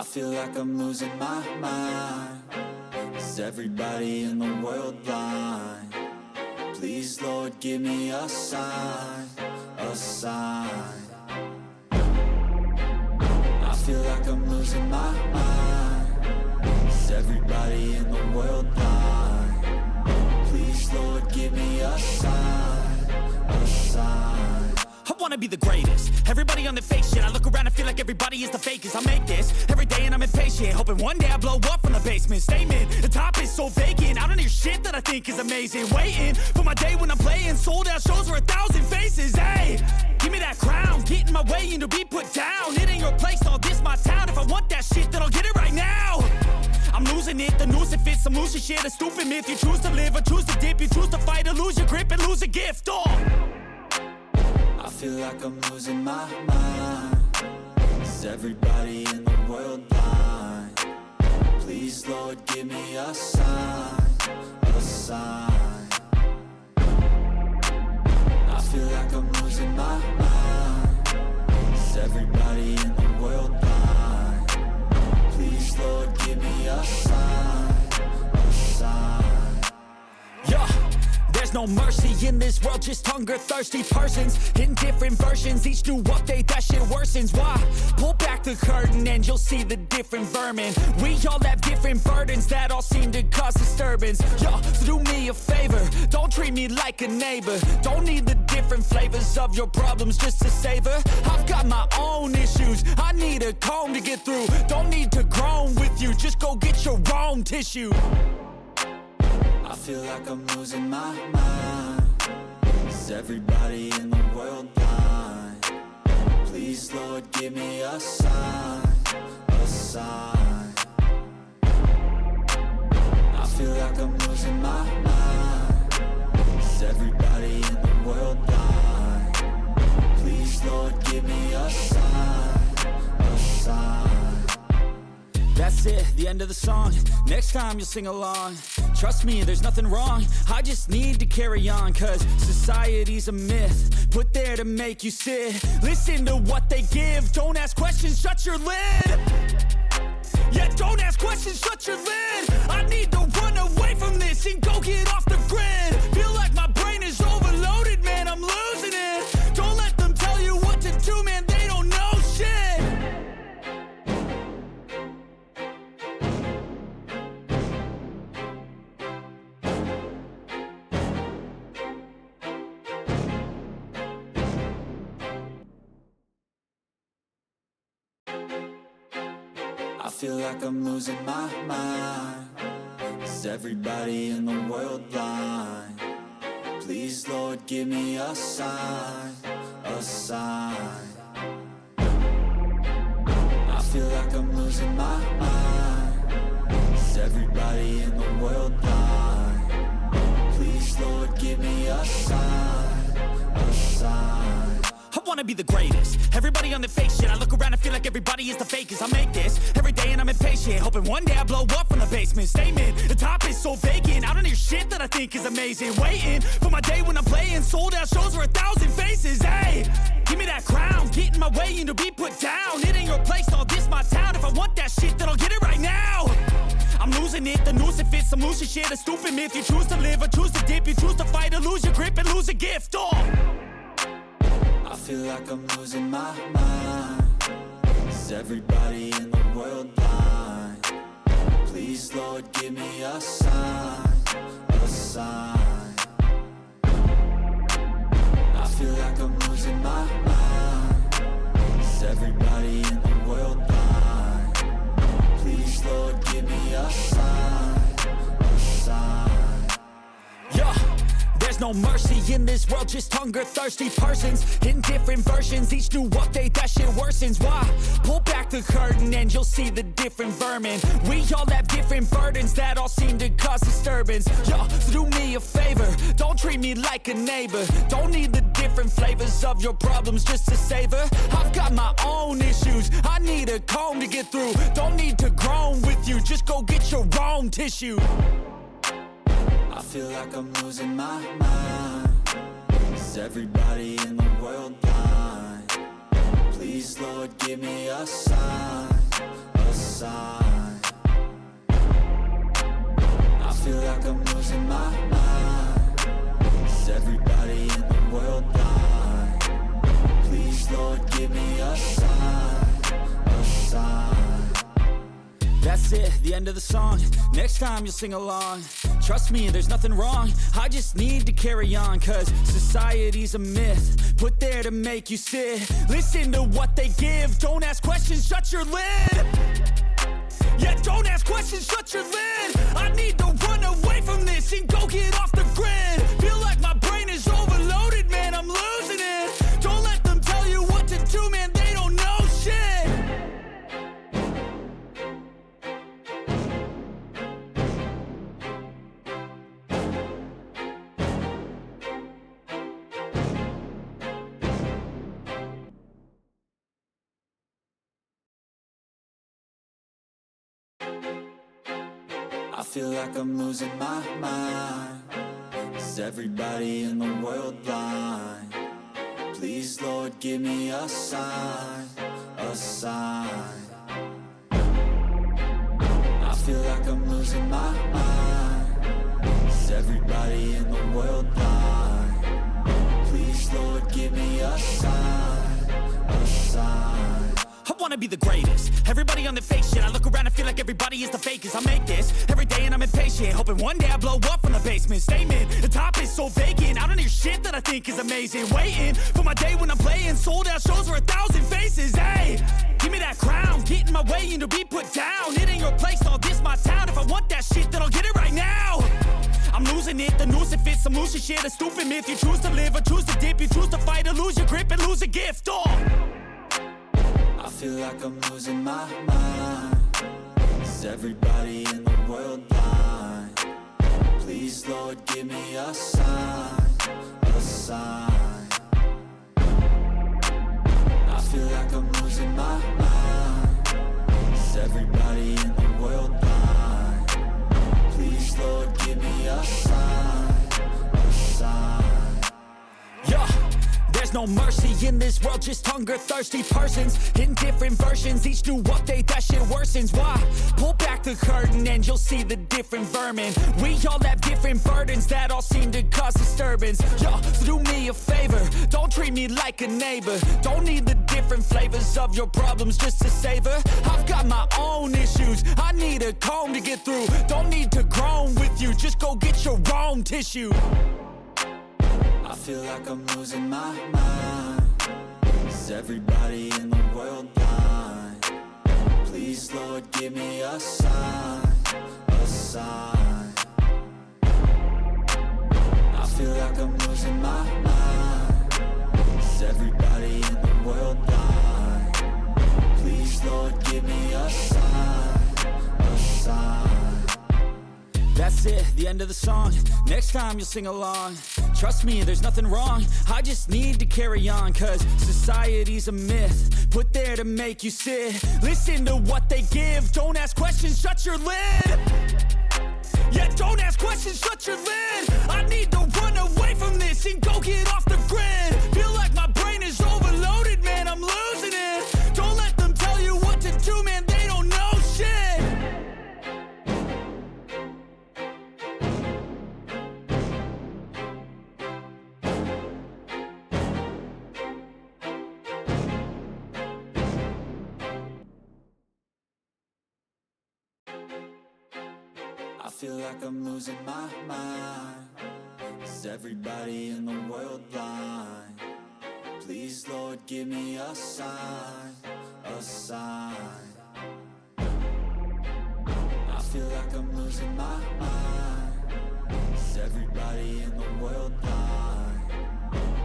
I feel like I'm losing my mind. Is everybody in the world blind? Please, Lord, give me a sign, a sign. I feel like I'm losing my mind. Is everybody in the world blind? Please, Lord, give me a sign, a sign. I wanna be the greatest. Everybody on the fake shit. I look around and feel like everybody is the fakest. I make this every day and I'm impatient, hoping one day I blow up from the basement. Statement, the top is so vacant. I don't hear shit that I think is amazing. Waiting for my day when I'm playing sold out shows for 1,000 faces. Hey, give me that crown, get in my way and to be put down. It ain't your place, all this my town. If I want that shit, then I'll get it right now. I'm losing it, the noose it fits. I'm losing shit, a stupid myth. You choose to live or choose to dip. You choose to fight or lose your grip and lose a gift. I feel like I'm losing my mind. Is everybody in the world blind? Please, Lord, give me a sign, a sign. I feel like I'm losing my mind. Is everybody in the world blind? Please, Lord, give me a sign, a sign. Yeah. There's no mercy in this world, just hunger-thirsty persons in different versions. Each new update, that shit worsens. Why? Pull back the curtain and you'll see the different vermin. We all have different burdens that all seem to cause disturbance. Yo, so do me a favor, don't treat me like a neighbor. Don't need the different flavors of your problems just to savor. I've got my own issues, I need a comb to get through. Don't need to groan with you, just go get your own tissue. I feel like I'm losing my mind. Is everybody in the world blind? Please, Lord, give me a sign, a sign. I feel like I'm losing my mind. Is everybody in the world blind? Please, Lord, give me a sign, a sign. That's it, the end of the song. Next time you'll sing along. Trust me, there's nothing wrong. I just need to carry on, cause society's a myth put there to make you sit. Listen to what they give. Don't ask questions, shut your lid. Yeah, don't ask questions, shut your lid. I need to run away from this and go get off the grid. Feel like my brain is overloaded, man, I'm losing it. Don't let them tell you what to do, man, they don't know shit. I feel like I'm losing my mind. Is everybody in the world blind? Please, Lord, give me a sign, a sign. I feel like I'm losing my mind. Is everybody in the world blind? Please, Lord, give me a sign, a sign. I wanna be the greatest. Everybody on the fake shit. I look around and feel like everybody is the fakest. I make this every day and I'm impatient, hoping one day I blow up from the basement. Statement, the top is so vacant. I don't hear shit that I think is amazing. Waiting for my day when I'm playing sold out shows for 1,000 faces. Hey, give me that crown, get in my way and to be put down. It ain't your place, all this my town. If I want that shit, then I'll get it right now. I'm losing it, the noose it fits. I'm losing shit, a stupid myth. You choose to live or choose to dip. You choose to fight or lose your grip and lose a gift. I feel like I'm losing my mind. Is everybody in the world blind? Please, Lord, give me a sign, a sign. I feel like I'm losing my mind. Is everybody in the world blind? Please, Lord, give me a sign, a sign. Yeah. There's no mercy in this world, just hunger-thirsty persons in different versions. Each new update, that shit worsens. Why? Pull back the curtain and you'll see the different vermin. We all have different burdens that all seem to cause disturbance. Yo, so do me a favor, don't treat me like a neighbor. Don't need the different flavors of your problems just to savor. I've got my own issues, I need a comb to get through. Don't need to groan with you, just go get your own tissue. I feel like I'm losing my mind. Is everybody in the world blind? Please, Lord, give me a sign, a sign. sign. I feel like I'm losing my mind. Is everybody in the world blind? Please, Lord, give me a sign, a sign. That's it, the end of the song. Next time you'll sing along. Trust me, there's nothing wrong. I just need to carry on, cause society's a myth put there to make you sit. Listen to what they give. Don't ask questions, shut your lid. Yeah, don't ask questions, shut your lid. I need to run away from this and go get off the grid. Feel like my brain is overloaded, man, I'm losing it. Don't let them tell you what to do, man, they don't know shit. I feel like I'm losing my mind. Is everybody in the world blind? Please, Lord, give me a sign, a sign. I feel like I'm losing my mind. Is everybody in the world blind? Please, Lord, give me a sign, a sign. I wanna be the greatest. Everybody on the fake shit. I look around and feel like everybody is the fakest. I make this every day and I'm impatient, hoping one day I blow up from the basement. Statement, the top is so vacant. I don't hear shit that I think is amazing. Waiting for my day when I'm playing sold out shows for 1,000 faces. Hey, give me that crown, get in my way and to be put down. It ain't your place, all this my town. If I want that shit, then I'll get it right now. I'm losing it, the noose it fits, I'm losing shit. A stupid myth, you choose to live or choose to dip. You choose to fight or lose your grip and lose a gift. I feel like I'm losing my mind. Is everybody in the world blind? Please, Lord, give me a sign, a sign. I feel like I'm losing my mind. Is everybody in the world blind? Please, Lord, give me a sign, a sign. Yeah. There's no mercy in this world, just hunger-thirsty persons in different versions. Each new update, that shit worsens. Why? Pull back the curtain and you'll see the different vermin. We all have different burdens that all seem to cause disturbance. Yo, so do me a favor, don't treat me like a neighbor. Don't need the different flavors of your problems just to savor. I've got my own issues, I need a comb to get through. Don't need to groan with you, just go get your own tissue. I feel like I'm losing my mind. Is everybody in the world blind? Please, Lord, give me a sign, a sign. I feel like I'm losing my mind. Is everybody in the world blind? Please, Lord, give me a sign, a sign. That's it, the end of the song. Next time you'll sing along. Trust me, there's nothing wrong. I just need to carry on, cause society's a myth put there to make you sit. Listen to what they give. Don't ask questions, shut your lid. Yeah, don't ask questions, shut your lid. I need to run away from this and go get off the grid. Feel like my brain is overloaded, man, I'm losing it. Don't let them tell you what to do, man, they don't know shit. I feel like I'm losing my mind. Is everybody in the world blind? Please, Lord, give me a sign, a sign. I feel like I'm losing my mind. Is everybody in the world blind?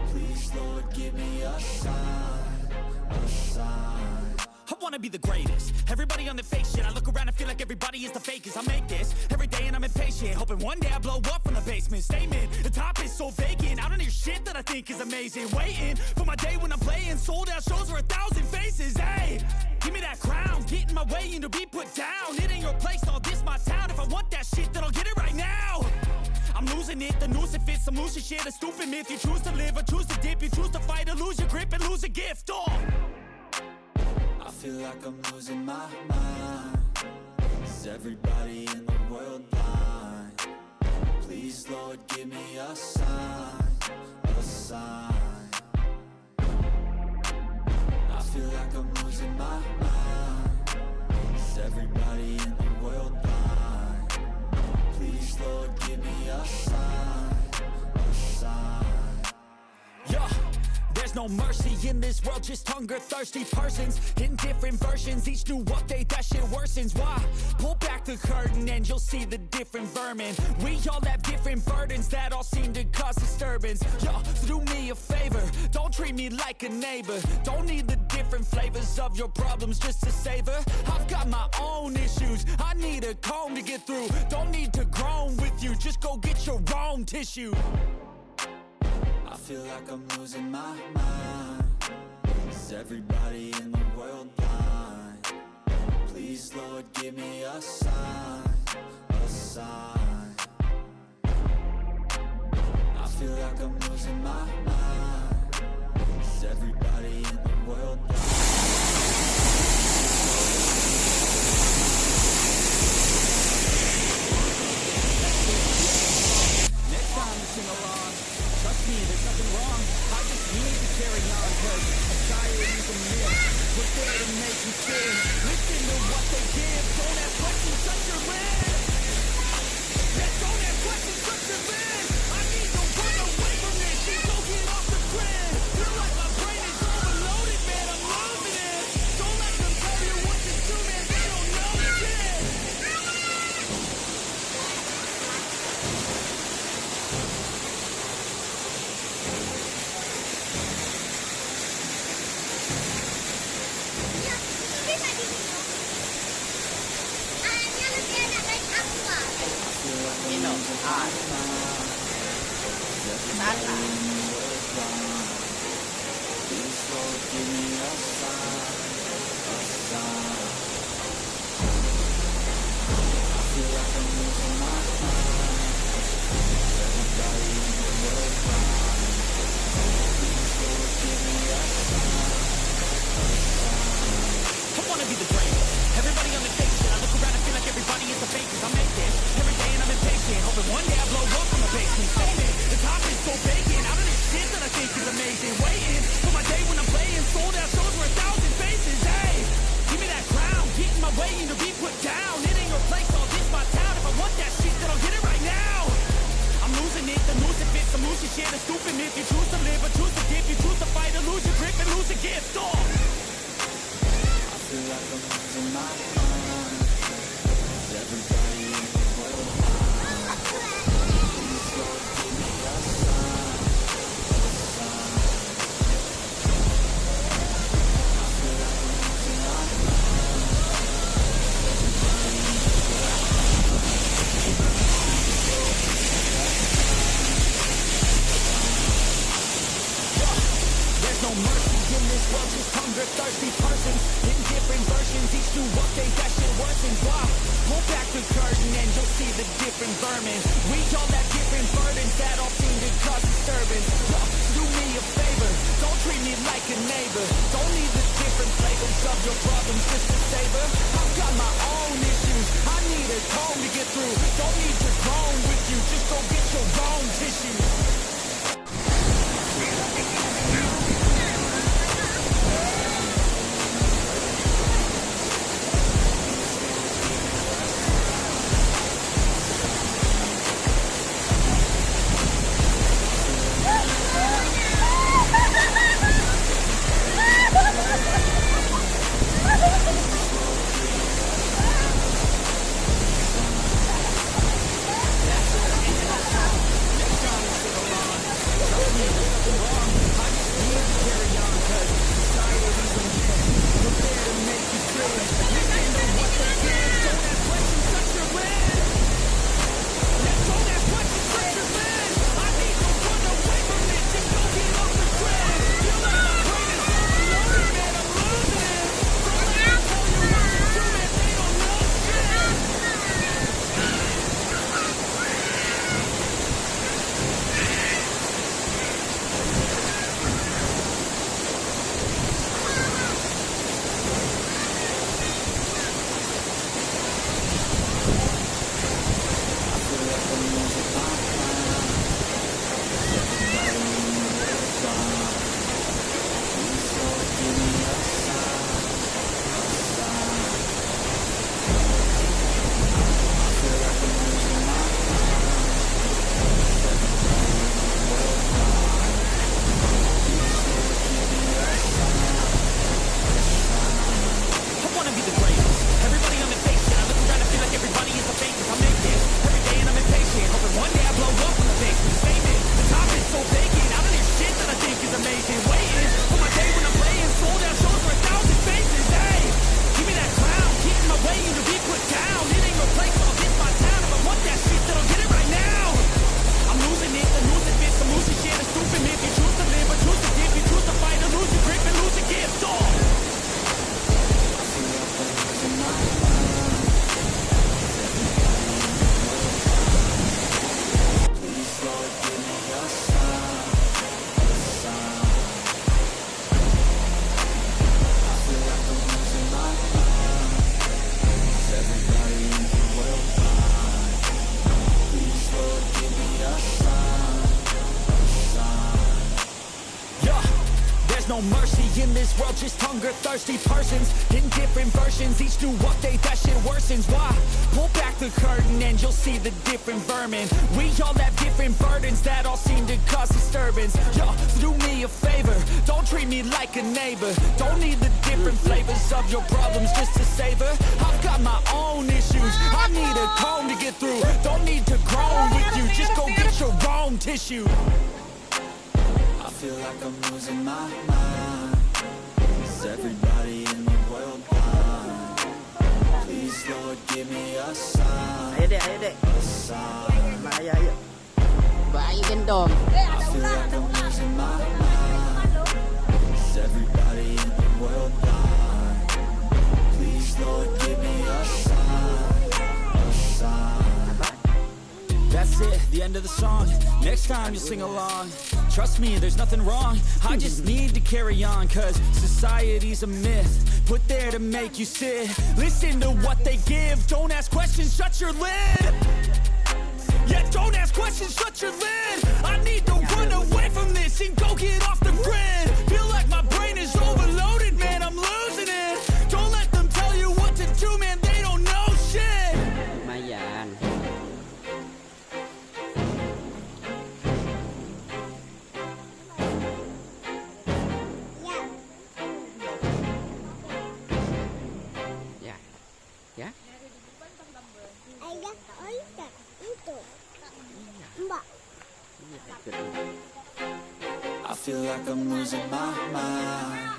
Please, Lord, give me a sign, a sign. I wanna be the greatest. Everybody on the fake shit. I look around and feel like everybody is the fakest. I make this every day and I'm impatient, hoping one day I blow up from the basement. Statement, the top is so vacant. I don't hear shit that I think is amazing. Waiting for my day when I'm playing sold out shows for 1,000 faces. Hey, give me that crown, get in my way and to be put down. It ain't your place, all this my town. If I want that shit, then I'll get it right now. I'm losing it, the noose it fits, I'm losing shit. A stupid myth, you choose to live or choose to dip. You choose to fight or lose your grip and lose a gift. feel like I'm losing my mind. Is everybody in the world blind? Please, Lord, give me a sign, a sign. I feel like I'm losing my mind. Is everybody in the world blind? Please, Lord, give me a sign, a sign. Yeah. There's no mercy in this world, just hunger-thirsty persons in different versions. Each new update, that shit worsens. Why? Pull back the curtain and you'll see the different vermin. We all have different burdens that all seem to cause disturbance. Yo, so do me a favor, don't treat me like a neighbor. Don't need the different flavors of your problems just to savor. I've got my own issues, I need a comb to get through. Don't need to groan with you, just go get your own tissue. I feel like I'm losing my mind. Is everybody in the world blind? Please, Lord, give me a sign, a sign. I feel like I'm losing my mind. Is everybody in the world blind? Next time you sing along, trust me, there's nothing wrong. I just need to carry on, cause society's a myth. We're there to make you sin. Listen to what they give. Don't ask questions, shut your lid. Yeah, don't ask questions, shut your lid. I need to run away from this. Need to get off the grid. Feel like my brain is overloaded, man. I'm loving it. Don't let them tell you what to do, man. They don't know shit. Minum air. Sana. Please, Lord, give me a sign, a sign. I feel like I'm losing my mind. Is everybody in the world blind? Please, Lord, give me a sign, a sign. I wanna be the greatest. Everybody on the fake shit. I look around and feel like everybody is the fakest. I make this every day and I'm impatient. Hoping one day I blow up from the basement. Statement, the top is so vacant. Out of this shit that I think is amazing. Waiting for my day when I'm playing. Sold out shows for 1,000 faces. Hey, give me that crown. Getting my way in to be put down. It ain't your place, all this my town. If I want that shit, then I'll get it right now. I'm losing it, the noose it fits. I'm losing shit, a stupid myth. You choose to live or choose to give. You choose to fight or lose your grip and lose a gift. Oh. I feel like I'm losing my mind. Is everybody in the world blind? Please, Lord, give me a sign, a sign. I feel like I'm losing my mind. Is everybody in the world There's no mercy in this world, just hunger-thirsty persons in different versions. Each new update, that shit worsens. Why? Pull back the curtain and you'll see the different vermin. We all have different burdens that all seem to cause disturbance. Do me a favor, don't treat me like a neighbor. Don't need the different flavors of your problems just to savor. I've got my own issues, I need a comb to get through. Don't need to groan with you, just go get your own tissue. Next time you sing along, this world, just hunger-thirsty persons in different versions, each do update, that shit worsens. Why? Pull back the curtain and you'll see the different vermin. We all have different burdens that all seem to cause disturbance. Yo, do me a favor, don't treat me like a neighbor. Don't need the different flavors of your problems just to savor. I've got my own issues, I need a comb to get through. Don't need to groan with you, just go get your own tissue. I feel like I'm losing my mind. Is everybody in the world blind? Please, Lord, give me a sign. Ayo dek. A sign. Bahaya, ayo. Bahaya gendong. I feel like I'm losing my mind. Is everybody in the world blind? Please, Lord, give me a sign. A sign. That's it, the end of the song. Next time you'll sing along. Trust me, there's nothing wrong. I just need to carry on, cause society's a myth put there to make you sit. Listen to what they give. Don't ask questions, shut your lid. Yeah, don't ask questions, shut your lid. I need to run away from this and go get off the grid. Feel like my brain is overloaded, man, I'm losing it. Don't let them tell you what to do, man, they don't know shit. Lumayan. Ya. Ya. Ayah, ayah, itu. Mbak. I feel like I'm losing my mind.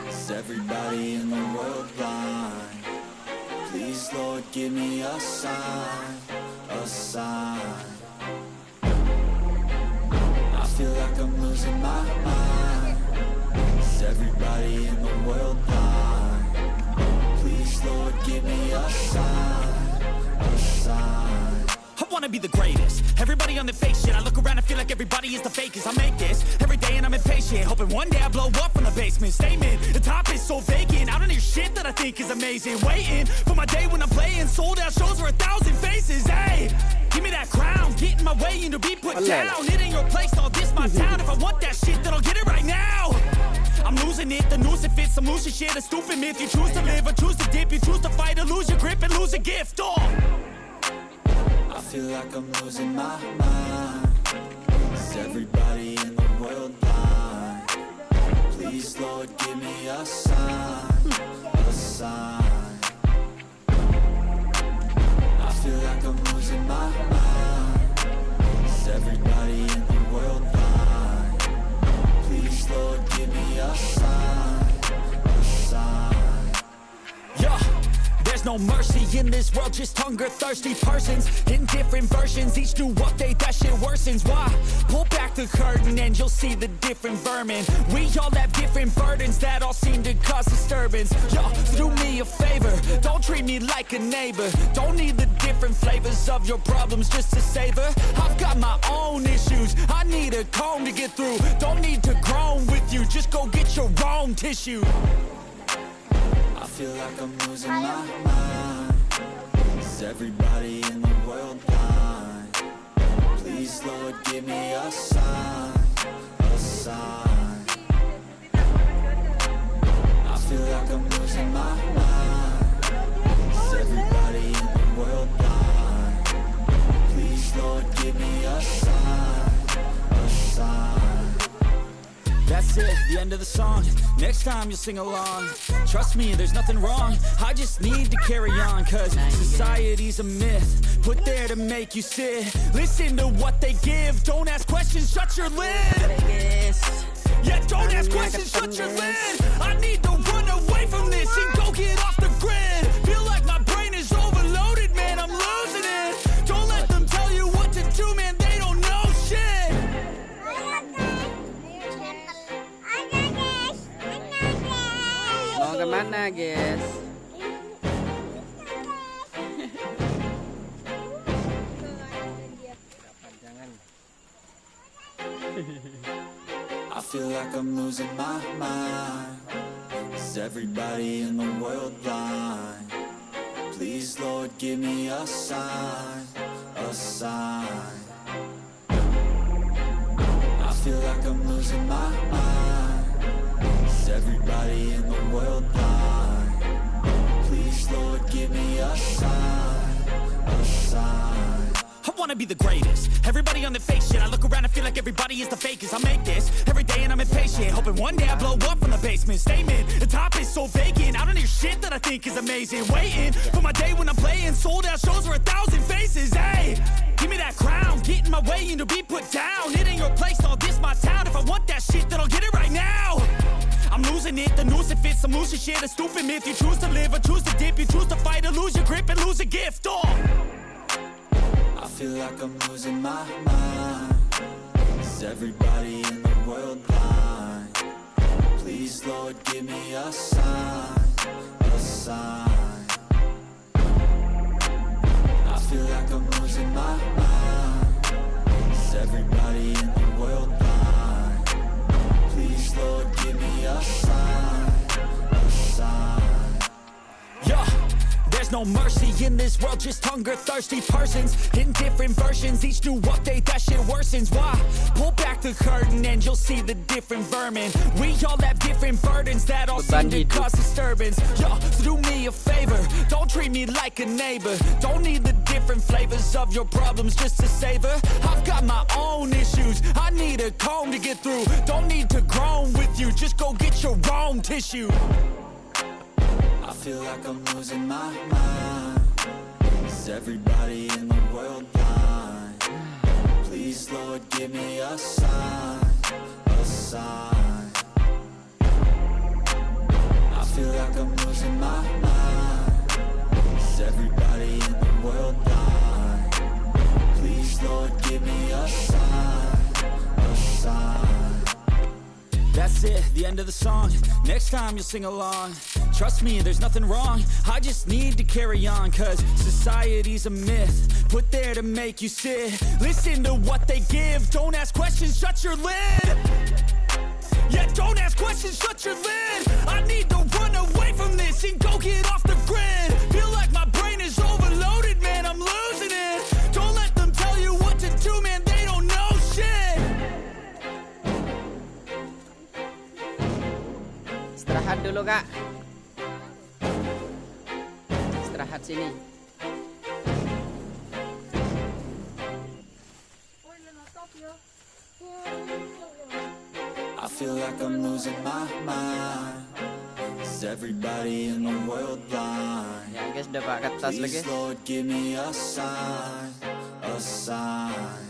Is everybody in the world blind? Please, Lord, give me a sign. A sign. I feel like I'm losing my mind. Is everybody in the world blind? Please, Lord, give me a sign. A sign. I wanna be the greatest. Everybody on the fake shit. I look around and feel like everybody is the fakest. I make this every day and I'm impatient, hoping one day I blow up from the basement. Statement, the top is so vacant. I don't hear shit that I think is amazing. Waiting for my day when I'm playing sold out shows for 1,000 faces. Hey, give me that crown, get in my way and to be put down. It ain't your place, no, this my town. If I want that shit, then I'll get it right now. I'm losing it, the noose it fits, I'm losing shit. A stupid myth, you choose to live or choose to dip. You choose to fight or lose your grip and lose a gift. Oh, I feel like I'm losing my mind. Is everybody in the world blind? Please, Lord, give me a sign. A sign. I feel like I'm losing my mind. Is everybody in the world blind? Please, Lord, give me a sign. A sign. yeah. There's no mercy in this world, just hunger-thirsty persons in different versions, each new update, that shit worsens. Why? Pull back the curtain and you'll see the different vermin. We all have different burdens that all seem to cause disturbance. Yo, do me a favor, don't treat me like a neighbor. Don't need the different flavors of your problems just to savor. I've got my own issues, I need a comb to get through. Don't need to groan with you, just go get your own tissue. I feel like I'm losing my mind. Is everybody in the world blind? Please, Lord, give me a sign. A sign. I feel like I'm losing my mind. Is everybody in the world blind? Please, Lord, give me a sign. A sign. That's it, the end of the song. Next time you'll sing along. Trust me, there's nothing wrong. I just need to carry on, cause society's a myth put there to make you sit. Listen to what they give. Don't ask questions, shut your lid. Guys. Yeah, don't ask questions, shut your lid. I need to run away from this and go get off the grid. Feel like my brain is overloaded, man, I'm losing it. Don't let them tell you what to do, man, they don't know shit. Mau kemana, guys? I feel like I'm losing my mind. Is everybody in the world blind? Please, Lord, give me a sign. A sign. I feel like I'm losing my mind. Is everybody in the world blind? Please, Lord, give me a sign, a sign. I wanna be the greatest. Everybody on the fake shit. I look around and feel like everybody is the fakest. I make this every day and I'm impatient, hoping one day I blow up from the basement. Statement, the top is so vacant. I don't hear shit that I think is amazing. Waiting for my day when I'm playing sold out shows for 1,000 faces. Hey, give me that crown, get in my way and to be put down. It ain't your place, all this my town. If I want that shit, then I'll get it right now. I'm losing it, the noose it fits. I'm losing shit, a stupid myth. You choose to live or choose to dip. You choose to fight or lose your grip and lose a gift. Oh, I feel like I'm losing my mind. Is everybody in the world blind? Please, Lord, give me a sign, a sign. I feel like I'm losing my mind. Is everybody in the world blind? Please, Lord, give me a sign, a sign. yeah. There's no mercy in this world, just hunger-thirsty persons in different versions. Each new update, that shit worsens. Why? Pull back the curtain and you'll see the different vermin. We all have different burdens that all seem to cause disturbance. Yo, so do me a favor, don't treat me like a neighbor. Don't need the different flavors of your problems just to savor. I've got my own issues, I need a comb to get through. Don't need to groan with you, just go get your own tissue. I feel like I'm losing my mind. Is everybody in the world blind? Please, Lord, give me a sign, a sign. I feel like I'm losing my mind. Is everybody in the world blind? Please, Lord, give me a sign, a sign. That's it, the end of the song. Next time you'll sing along. Trust me, there's nothing wrong. I just need to carry on, cause society's a myth put there to make you sit. Listen to what they give. Don't ask questions, shut your lid. Yeah, don't ask questions, shut your lid. I need to run away from this and go get off the grid. Feel like my brain is overloaded, man, I'm losing it. Don't let them tell you what to do, man, they don't know shit. Istirahat dulu, Kak. Istirahat sini. I feel like I'm losing my mind. Is everybody in the world blind? Ya guys, udah pakai tas lagi. Please, Lord, give me a sign, a sign.